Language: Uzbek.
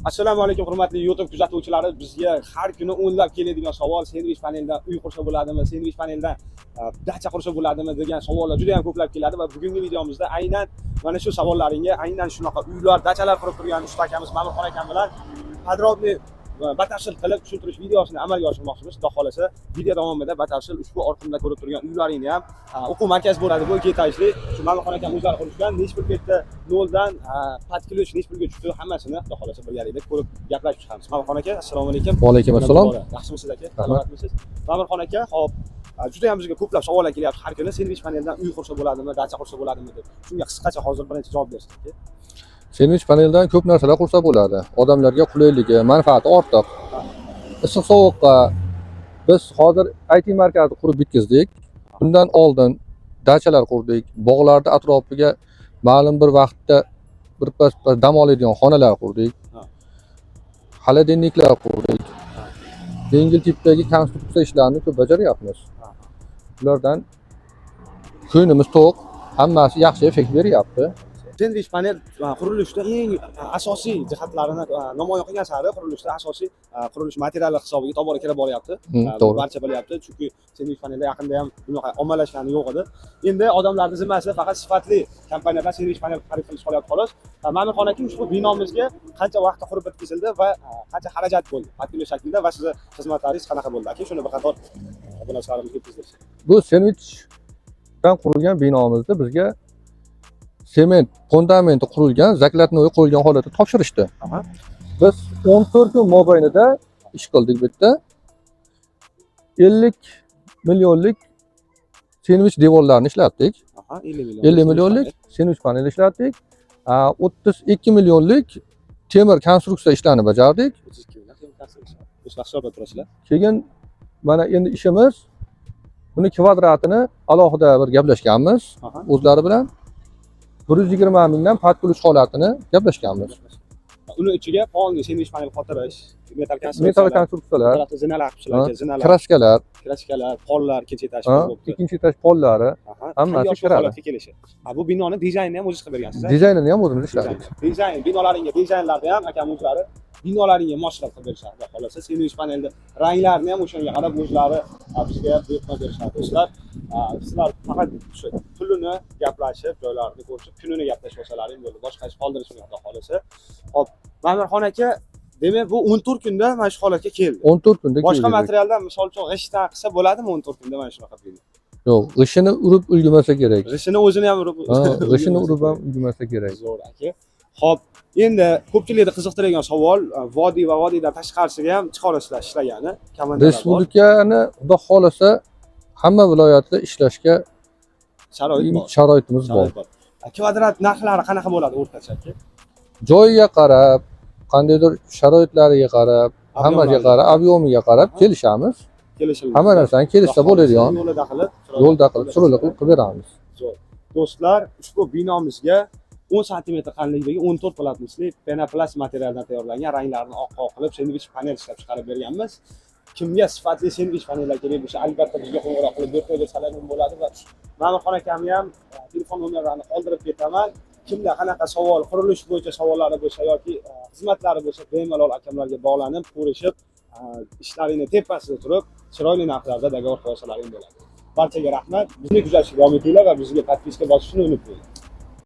Assalomu alaykum hurmatli YouTube kuzatuvchilari. Bizga har kuni o'nlab keladigan savol, sendvich paneldan uy qursa bo'ladimi, sendvich paneldan dacha qursa bo'ladimi degan savollar juda ham ko'plab keladi va bugungi videomizda aynan mana shu savollaringga aynan shunaqa uylar, dachalar qurib turgan usta akamiz Ma'murxon akam bilan podrobniy batafsil qilib tushuntirish videosini amalga oshirmoqchimiz. Xudo xolasa video davomida batafsil ushbu orqamda ko'rib turgan uylaringni ham o'quv markazi bo'ladi, bu ketayishli. Shu Ma'murxon akam o'zlari qurishgan, necha pul ketdi, noldan pod ключ necha pulga tushdi, hammasini xudo xolasa birgalikda ko'rib gaplashib chiqamiz. Ma'murxon aka, assalomu alaykum. Va alaykum assalom. Yaxshimisiz aka? Salomatmisiz? Ma'murxon aka, hop, juda ham bizga ko'plab savollar kelyapti har kuni. Sendvich paneldan uy qursa bo'ladimi, dacha qursa bo'ladimi deb. Shunga qisqacha hozir birinchi javob bersiz aka. Sendvich paneldan ko'p narsalar qursa bo'ladi. Odamlarga qulayligi, manfaati ortiq. Issiq sovuqqa biz hozir IT markazni qurib bitkizdik. Bundan oldin dachalar qurdik, bog'larda atrofiga ma'lum bir vaqtda birpas dam oladigan xonalar qurdik. Xolodilniklar qurdik. Yengil tipdagi konstruksiya ishlarini ko'p bajaryapmiz. Ulardan ko'nglimiz to'q, hammasi yaxshi effekt beryapti. Sendvich panel qurilishda eng asosiy jihatlarini namoyon qilgan sari qurilishda asosiy qurilish materiali hisobiga tobora kirib boryapti. To'g'ri. Barcha bilyapti, chunki sendvich panelda yaqinda ham bunaqa ommalashgani yo'q edi. Endi odamlarning zimmasi faqat sifatli kompaniyadan sendvich panel xarid qilish qolyapti xolos. Ma'murxon aka, ushbu binomizga qancha vaqtda qurib bitkazildi va qancha xarajat bo'ldi? Material shaklida va sizni xizmatlaringiz qanaqa bo'ldi aka? Shuni bir qator bu narsalarni yetkazasiz. Bu sendvichdan qurilgan binomizda bizga sement fundamenti qurilgan, zaklatnoy qo'yilgan holatda topshirishdi. Biz 14 kun mobaynida ish qildik bu yerda. 50 millionlik sendvich devorlarini ishlatdik. 50 millionlik sendvich panel ishlatdik. 32 millionlik temir konstruksiya ishlarini bajardik. 32 million temir konstruksiya. Hisoblab turasizlar. Keyin mana endi ishimiz buni kvadratini alohida bir gaplashganmiz o'zlari bilan. 120 mingdan pod ключ holatini gaplashganmiz. Uni ichiga qonli sendvich panel qotirish, metal konstruksiyalar, zinalar qilishlar, zinalar, kraskalar, pollar, ikkinchi etaj ikkinchi etaj pollari hammasi kiradi. Bu binoni dizaynini ham o'zingiz qilib bergansiz. Dizaynini ham o'zimiz ishladik. Dizayn, binolaringga dizaynlarni ham akam o'zlari binolaringga moslab qilib berishadi. Xolasa sendvich panelda ranglarni ham o'shanga qarab o'zlari bizga buyurtma berishadi. Do'stlar, sizlar faqat shu pulini gaplashib, joylarini ko'rishib, kunini gaplashib olsalaring bo'ldi. Boshqa ish qoldirishmaydi xolasa. Hop, Ma'murxon aka, demak bu 14 kunda mana shu holatga keldi. 14 kunda keldi. Boshqa materialdan misol uchun g'ishtdan qilsa bo'ladimi 14 kunda mana shunaqa bino? Yo'q, g'ishini urib ulgurmasa kerak. G'ishini o'zini ham urib, g'ishini urib ham ulgurmasa kerak. Zo'r aka. Hop, endi ko'pchilikni qiziqtiradigan savol, vodiy va vodiydan tashqarisiga ham chiqa olasizlar ishlagani, komandalar bor. Respublikani xudo xolasa hamma viloyatda ishlashga sharoitimiz bor. Kvadrat narxlari qanaqa bo'ladi o'rtacha aka? Joyiga qarab, qandaydir sharoitlariga qarab, hammaga qarab, obyomiga qarab kelishamiz. Hamma narsani kelishsa bo'ladigan yo'lda qilib, chiroyli qilib beramiz. Do'stlar, ushbu binomizga 10 sm qalinligidagi 14 platnisli penoplast materialdan tayyorlangan ranglarni oq-oq qilib sendvich panel ishlab chiqarib berganmiz. Kimga sifatli sendvich panellar kerak bo'lsa, albatta bizga qo'ng'iroq qilib buyurtma bersalar ham bo'ladi va Ma'murxon akamni ham telefon nomerlarini qoldirib ketaman. Kimda qanaqa savol, qurilish bo'yicha savollari bo'lsa yoki xizmatlari bo'lsa, bemalol akamlarga bog'lanib, ko'rishib, ishlarini tepasida turib, chiroyli narxlarda dogovor qilsalaring bo'ladi. Barchaga rahmat. Bizni kuzatishga davom etinglar va bizga podpiska bosishni unutmang.